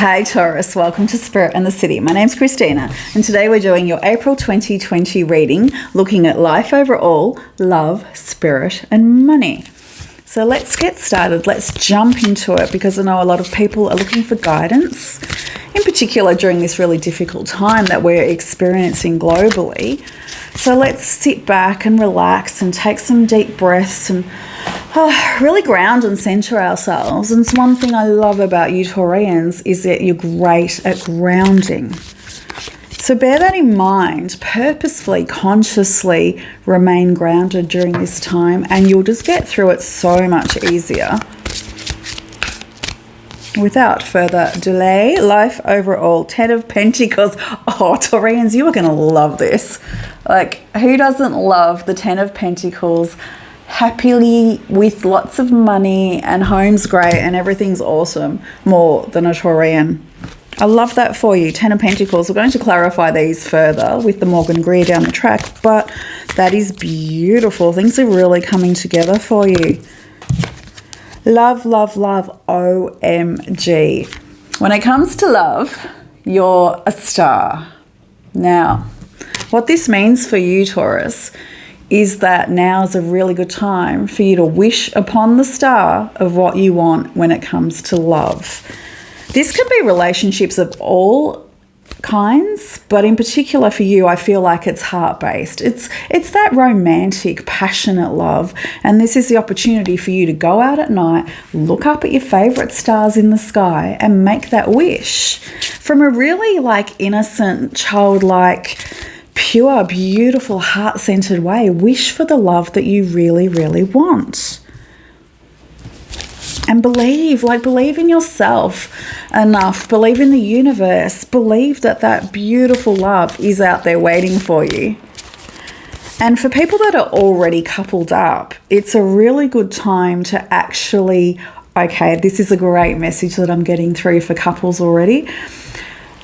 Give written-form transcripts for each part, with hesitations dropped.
Hey Taurus, welcome to Spirit and the City. My name's Cristina and today we're doing your April 2020 reading, looking at life overall, love, spirit and money. So let's get started. Let's jump into it because I know a lot of people are looking for guidance, in particular during this really difficult time that we're experiencing globally. So let's sit back and relax and take some deep breaths and really ground and center ourselves. And it's one thing I love about you Taurians is that you're great at grounding. So bear that in mind, purposefully, consciously remain grounded during this time and you'll just get through it so much easier. Without further delay, life overall, 10 of Pentacles. Oh, Taurians, you are going to love this. Like, who doesn't love the 10 of Pentacles? Happily with lots of money and home's great and everything's awesome more than a Taurian. I love that for you. 10 of Pentacles. We're going to clarify these further with the Morgan Greer down the track, but that is beautiful. Things are really coming together for you. Love, love, love. OMG. When it comes to love, you're a star. Now, what this means for you, Taurus, is that now is a really good time for you to wish upon the star of what you want when it comes to love. This could be relationships of all kinds, but in particular for you, I feel like it's heart-based. It's that romantic, passionate love, and this is the opportunity for you to go out at night, look up at your favorite stars in the sky and make that wish from a really like innocent, childlike, pure, beautiful, heart-centered way. Wish for the love that you really, really want. And believe in yourself enough. Believe in the universe. Believe that that beautiful love is out there waiting for you. And for people that are already coupled up, it's a really good time to actually, okay, this is a great message that I'm getting through for couples already.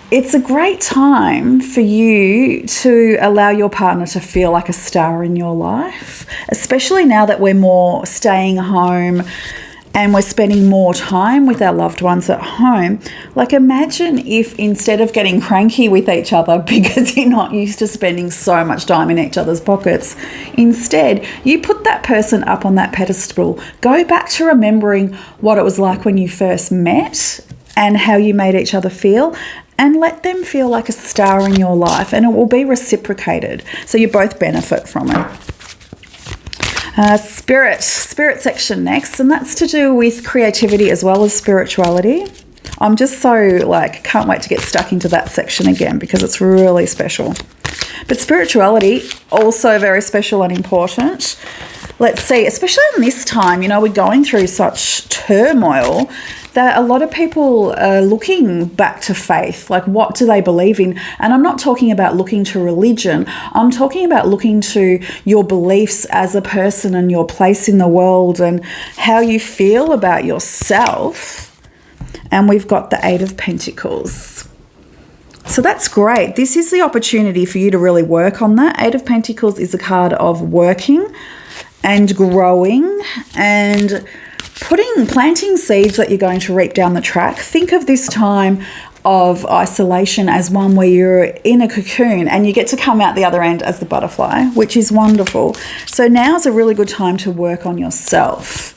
It's a great time for you to allow your partner to feel like a star in your life, especially now that we're more staying home and we're spending more time with our loved ones at home. Like, imagine if instead of getting cranky with each other because you're not used to spending so much time in each other's pockets, instead you put that person up on that pedestal. Go back to remembering what it was like when you first met and how you made each other feel, and let them feel like a star in your life, and it will be reciprocated. So you both benefit from it. Spirit section next, and that's to do with creativity as well as spirituality. I'm just so can't wait to get stuck into that section again because it's really special. But spirituality, also very special and important. Let's see, especially in this time, we're going through such turmoil that a lot of people are looking back to faith. Like, what do they believe in? And I'm not talking about looking to religion. I'm talking about looking to your beliefs as a person and your place in the world and how you feel about yourself. And we've got the 8 of Pentacles. So that's great. This is the opportunity for you to really work on that. 8 of Pentacles is a card of working and growing and planting seeds that you're going to reap down the track. Think of this time of isolation as one where you're in a cocoon and you get to come out the other end as the butterfly, which is wonderful. So now's a really good time to work on yourself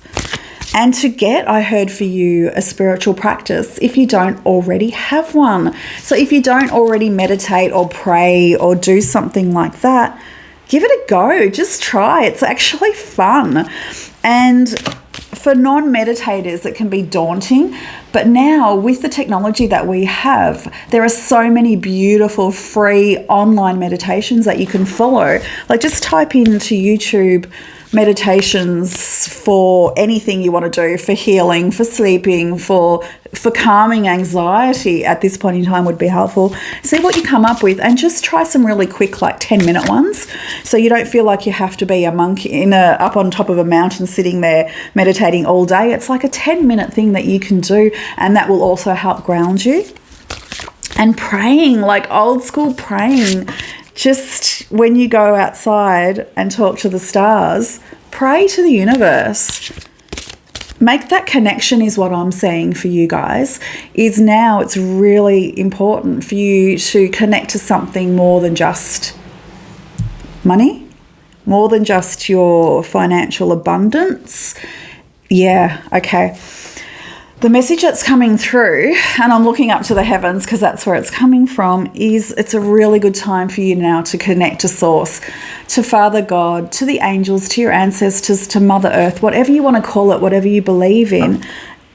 and to get, I heard for you, a spiritual practice if you don't already have one. So if you don't already meditate or pray or do something like that, give it a go. Just try. It's actually fun. And for non-meditators, it can be daunting, but now with the technology that we have, there are so many beautiful free online meditations that you can follow. Like, just type into YouTube meditations for anything you want to do, for healing, for sleeping, for calming anxiety at this point in time would be helpful. See what you come up with and just try some really quick 10-minute ones so you don't feel like you have to be a monk up on top of a mountain sitting there meditating all day. It's like a 10-minute thing that you can do, and that will also help ground you. And praying, like old school praying, just when you go outside and talk to the stars, pray to the universe. make that connection is what I'm saying for you guys. Is now it's really important for you to connect to something more than just money, more than just your financial abundance. Yeah, okay. The message that's coming through, and I'm looking up to the heavens because that's where it's coming from, is it's a really good time for you now to connect to Source, to Father God, to the angels, to your ancestors, to Mother Earth, whatever you want to call it, whatever you believe in,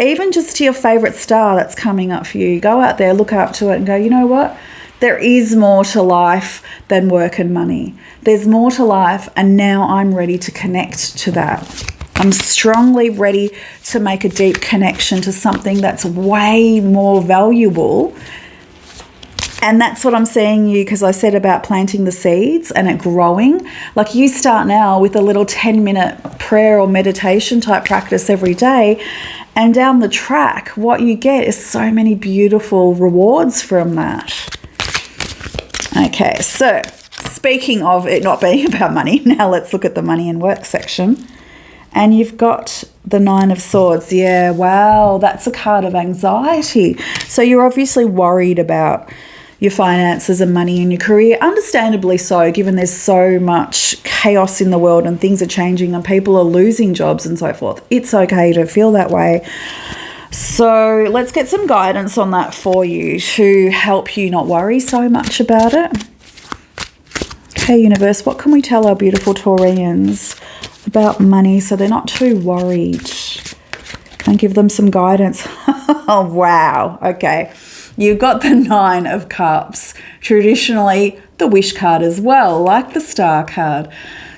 even just to your favorite star that's coming up for you. Go out there, look up to it and go, you know what? There is more to life than work and money. There's more to life, and now I'm ready to connect to that. I'm strongly ready to make a deep connection to something that's way more valuable. And that's what I'm saying you, because I said about planting the seeds and it growing. Like, you start now with a little 10-minute prayer or meditation type practice every day. And down the track, what you get is so many beautiful rewards from that. Okay, so speaking of it not being about money, now let's look at the money and work section. And you've got the Nine of Swords. Yeah, wow, that's a card of anxiety. So you're obviously worried about your finances and money in your career. Understandably so, given there's so much chaos in the world and things are changing and people are losing jobs and so forth. It's okay to feel that way. So let's get some guidance on that for you to help you not worry so much about it. Okay, universe, what can we tell our beautiful Taurians about money so they're not too worried, and give them some guidance? Oh, wow. Okay. You've got the Nine of Cups, traditionally the wish card as well, like the Star card.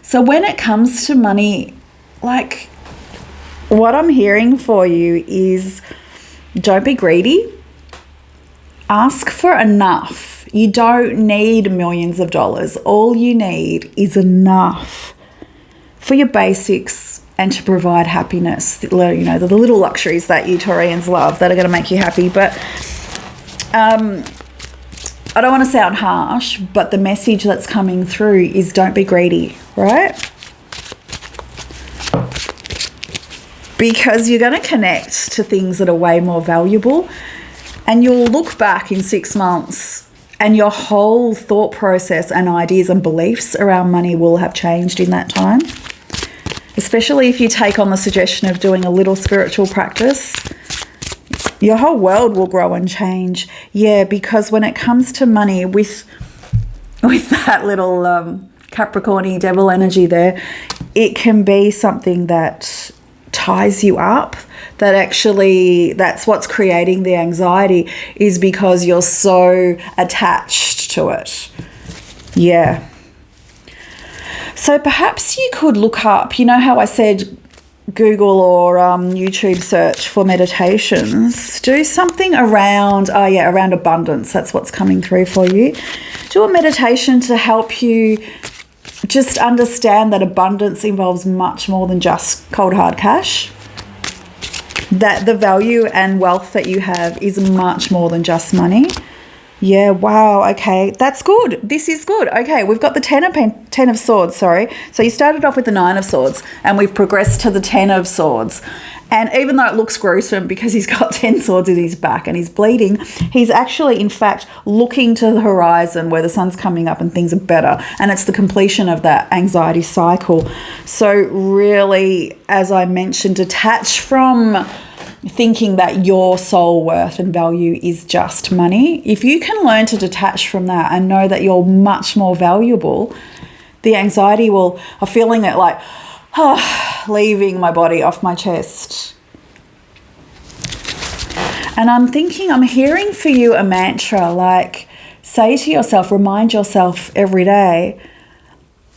So when it comes to money, like, what I'm hearing for you is don't be greedy. Ask for enough. You don't need millions of dollars. All you need is enough for your basics and to provide happiness. You know, the little luxuries that you Taurians love that are going to make you happy. But I don't want to sound harsh, but the message that's coming through is don't be greedy, right? Because you're going to connect to things that are way more valuable, and you'll look back in 6 months and your whole thought process and ideas and beliefs around money will have changed in that time. Especially if you take on the suggestion of doing a little spiritual practice, your whole world will grow and change. Yeah, because when it comes to money, with that little Capricorny devil energy there, it can be something that ties you up, that actually that's what's creating the anxiety, is because you're so attached to it. Yeah. So perhaps you could look up, you know how I said Google or YouTube search for meditations. Do something around, around abundance. That's what's coming through for you. Do a meditation to help you just understand that abundance involves much more than just cold hard cash. That the value and wealth that you have is much more than just money. Yeah, wow, okay, that's good. This is good. Okay, we've got the Ten of Swords, sorry. So you started off with the Nine of Swords and we've progressed to the 10 of Swords. And even though it looks gruesome because he's got 10 swords in his back and he's bleeding, he's actually, in fact, looking to the horizon where the sun's coming up and things are better. And it's the completion of that anxiety cycle. So really, as I mentioned, detach from thinking that your soul worth and value is just money. If you can learn to detach from that and know that you're much more valuable, the anxiety will, I'm feeling it like, leaving my body off my chest. And I'm hearing for you a mantra, like, say to yourself, remind yourself every day,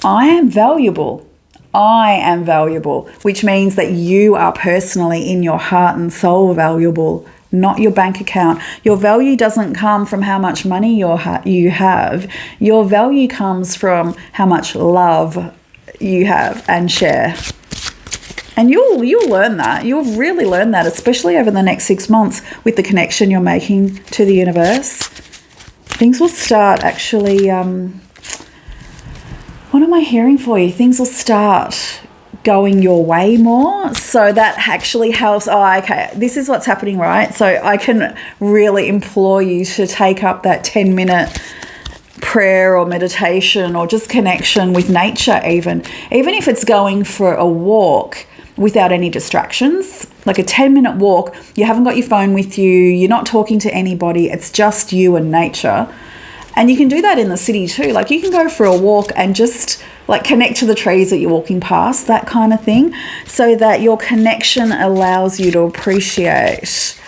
I am valuable. I am valuable, which means that you are personally in your heart and soul valuable, not your bank account. Your value doesn't come from how much money you have. Your value comes from how much love you have and share. And you'll learn that. You'll really learn that, especially over the next 6 months with the connection you're making to the universe. Things will start actually... what am I hearing for you? Things will start going your way more. So that actually helps. Oh, okay, this is what's happening, right? So I can really implore you to take up that 10-minute prayer or meditation or just connection with nature, even if it's going for a walk without any distractions, like a 10-minute walk. You haven't got your phone with you, you're not talking to anybody, it's just you and nature. And you can do that in the city too. Like you can go for a walk and just like connect to the trees that you're walking past, that kind of thing, so that your connection allows you to appreciate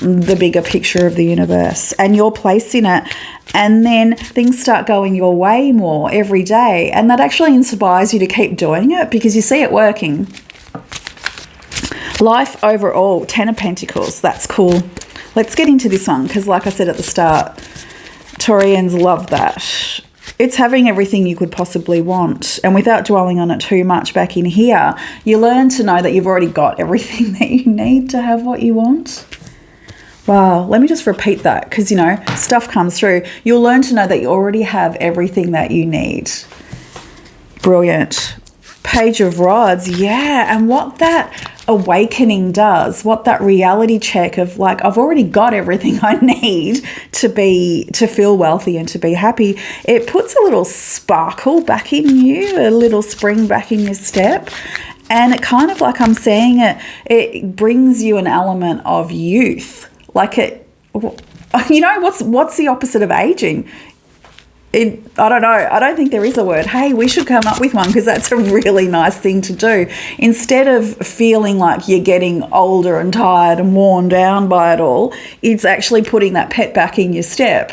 the bigger picture of the universe and your place in it. And then things start going your way more every day. And that actually inspires you to keep doing it because you see it working. Life overall, 10 of Pentacles. That's cool. Let's get into this one because like I said at the start, Taurians love that. It's having everything you could possibly want. And without dwelling on it too much back in here, you learn to know that you've already got everything that you need to have what you want. Wow, let me just repeat that because, you know, stuff comes through. You'll learn to know that you already have everything that you need. Brilliant. Page of Rods, yeah. And what that awakening does, what that reality check of like, I've already got everything I need to feel wealthy and to be happy, it puts a little sparkle back in you, a little spring back in your step. And it kind of like I'm saying it brings you an element of youth. Like it, you know, what's the opposite of aging? I don't know. I don't think there is a word. Hey, we should come up with one because that's a really nice thing to do. Instead of feeling like you're getting older and tired and worn down by it all, it's actually putting that pet back in your step.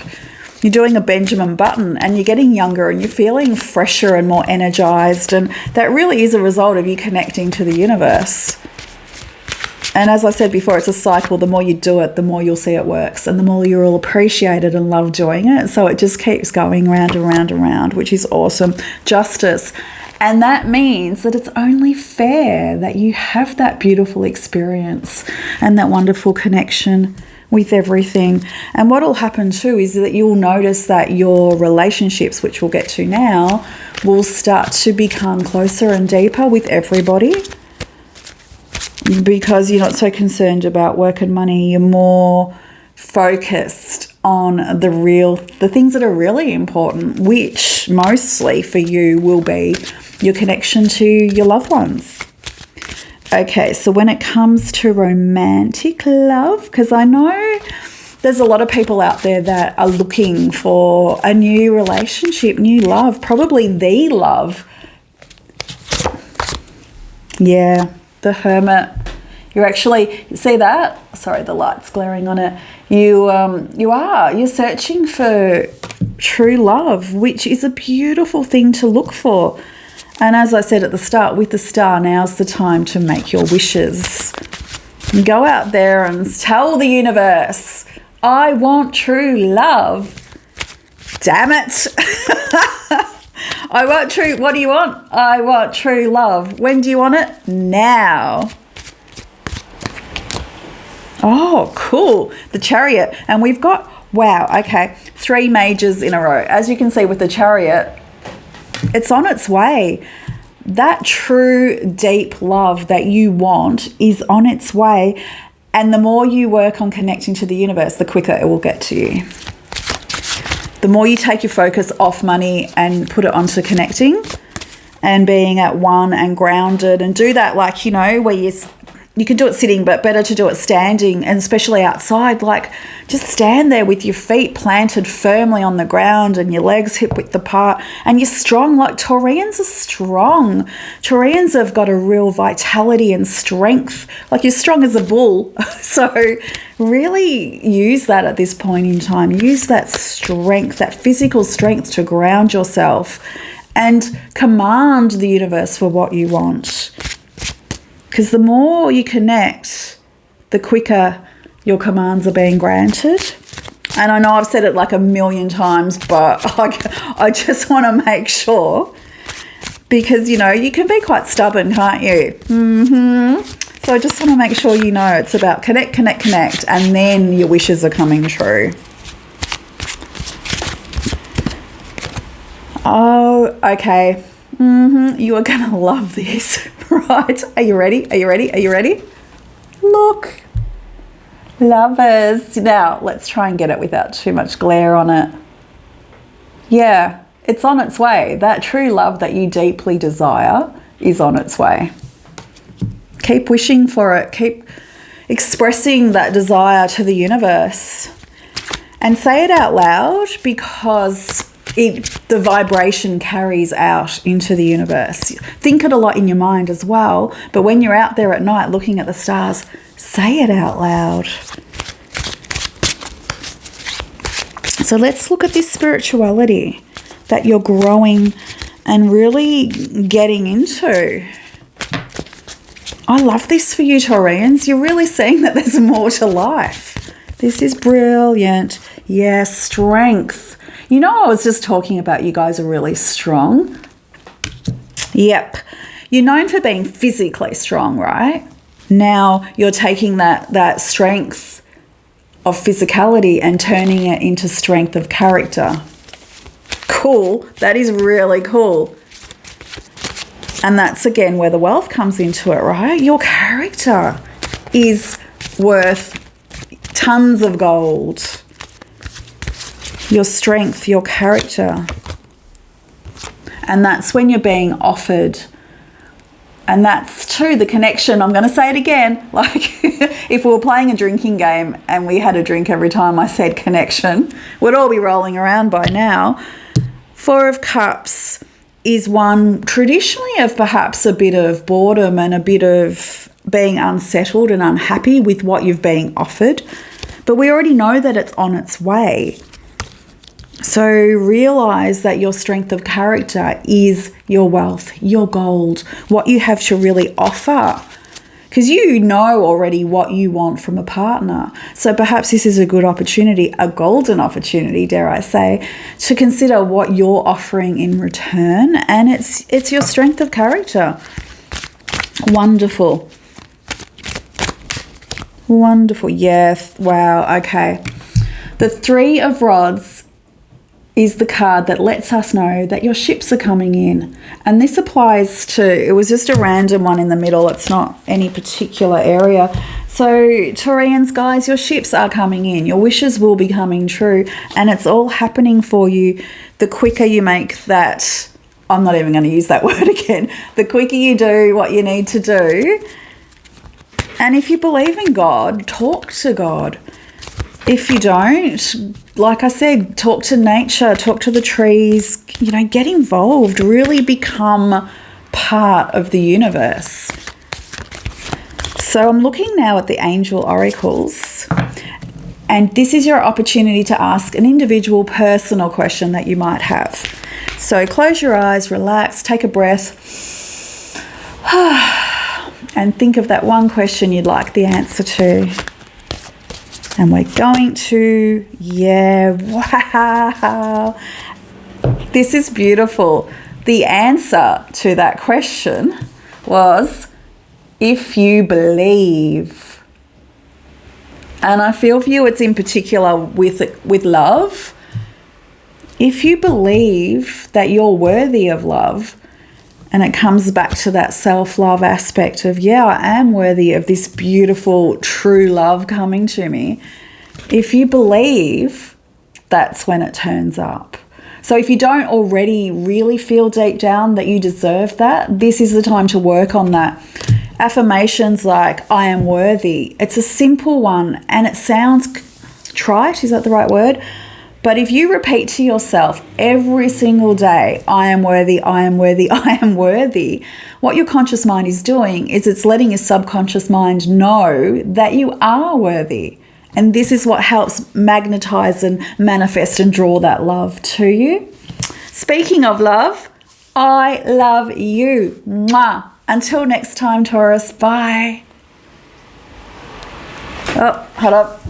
You're doing a Benjamin Button and you're getting younger and you're feeling fresher and more energized. And that really is a result of you connecting to the universe. And as I said before, it's a cycle. The more you do it, the more you'll see it works and the more you'll appreciate it and love doing it. So it just keeps going round and round and round, which is awesome. Justice. And that means that it's only fair that you have that beautiful experience and that wonderful connection with everything. And what will happen too is that you'll notice that your relationships, which we'll get to now, will start to become closer and deeper with everybody. Because you're not so concerned about work and money, you're more focused on the things that are really important, which mostly for you will be your connection to your loved ones. Okay, so when it comes to romantic love, because I know there's a lot of people out there that are looking for a new relationship, new love, probably the love. Yeah. The Hermit. You're actually, you see that? Sorry, the light's glaring on it. You're searching for true love, which is a beautiful thing to look for. And as I said at the start, with the star, now's the time to make your wishes. And go out there and tell the universe, I want true love. Damn it. I want true, what do you want? I want true love. When do you want it? Now. Oh, cool. The Chariot. And we've got, wow, okay, 3 majors in a row. As you can see with the Chariot, it's on its way. That true, deep love that you want is on its way. And the more you work on connecting to the universe, the quicker it will get to you. The more you take your focus off money and put it onto connecting and being at one and grounded, and do that like, you know, where you can do it sitting, but better to do it standing, and especially outside, like just stand there with your feet planted firmly on the ground and your legs hip width apart, and you're strong. Like Taurians are strong. Taurians have got a real vitality and strength. Like you're strong as a bull. So really use that at this point in time. Use that strength, that physical strength to ground yourself and command the universe for what you want. Because the more you connect, the quicker your commands are being granted. And I know I've said it like a million times, but I just want to make sure, because, you know, you can be quite stubborn, can't you? So I just want to make sure you know it's about connect, and then your wishes are coming true. Oh, okay. You are going to love this, right? Are you ready? Are you ready? Are you ready? Look. Lovers. Now, let's try and get it without too much glare on it. Yeah, it's on its way. That true love that you deeply desire is on its way. Keep wishing for it. Keep expressing that desire to the universe. And say it out loud, because the vibration carries out into the universe. Think it a lot in your mind as well, but when you're out there at night looking at the stars, say it out loud. So let's look at this spirituality that you're growing and really getting into. I love this for you, Taurians. You're really seeing that there's more to life. This is brilliant. Yes, strength. You know, I was just talking about you guys are really strong. Yep. You're known for being physically strong, right? Now you're taking that strength of physicality and turning it into strength of character. Cool. That is really cool. And that's, again, where the wealth comes into it, right? Your character is worth tons of gold. Your strength, your character. And that's when you're being offered. And that's too the connection. I'm going to say it again. Like if we were playing a drinking game and we had a drink every time I said connection, we'd all be rolling around by now. Four of Cups is one traditionally of perhaps a bit of boredom and a bit of being unsettled and unhappy with what you've been offered. But we already know that it's on its way. So realize that your strength of character is your wealth, your gold, what you have to really offer. Because you know already what you want from a partner. So perhaps this is a good opportunity, a golden opportunity, dare I say, to consider what you're offering in return. And it's your strength of character. Wonderful. Wonderful. Yes. Wow. Okay. The Three of Rods is the card that lets us know that your ships are coming in. And this applies to, it was just a random one in the middle. It's not any particular area. So Taurians, guys, your ships are coming in. Your wishes will be coming true. And it's all happening for you. The quicker you make that, I'm not even going to use that word again. The quicker you do what you need to do. And if you believe in God, talk to God. If you don't, like I said, talk to nature, talk to the trees, you know, get involved, really become part of the universe. So I'm looking now at the angel oracles, and this is your opportunity to ask an individual personal question that you might have. So close your eyes, relax, take a breath, and think of that one question you'd like the answer to. And we're going to, wow. This is beautiful. The answer to that question was, if you believe. And I feel for you it's in particular with love. If you believe that you're worthy of love, and it comes back to that self-love aspect of, yeah, I am worthy of this beautiful, true love coming to me. If you believe, that's when it turns up. So if you don't already really feel deep down that you deserve that, this is the time to work on that. Affirmations like, I am worthy. It's a simple one and it sounds trite, is that the right word? But if you repeat to yourself every single day, I am worthy, I am worthy, I am worthy, what your conscious mind is doing is it's letting your subconscious mind know that you are worthy. And this is what helps magnetize and manifest and draw that love to you. Speaking of love, I love you. Mwah. Until next time, Taurus. Bye. Oh, hold up.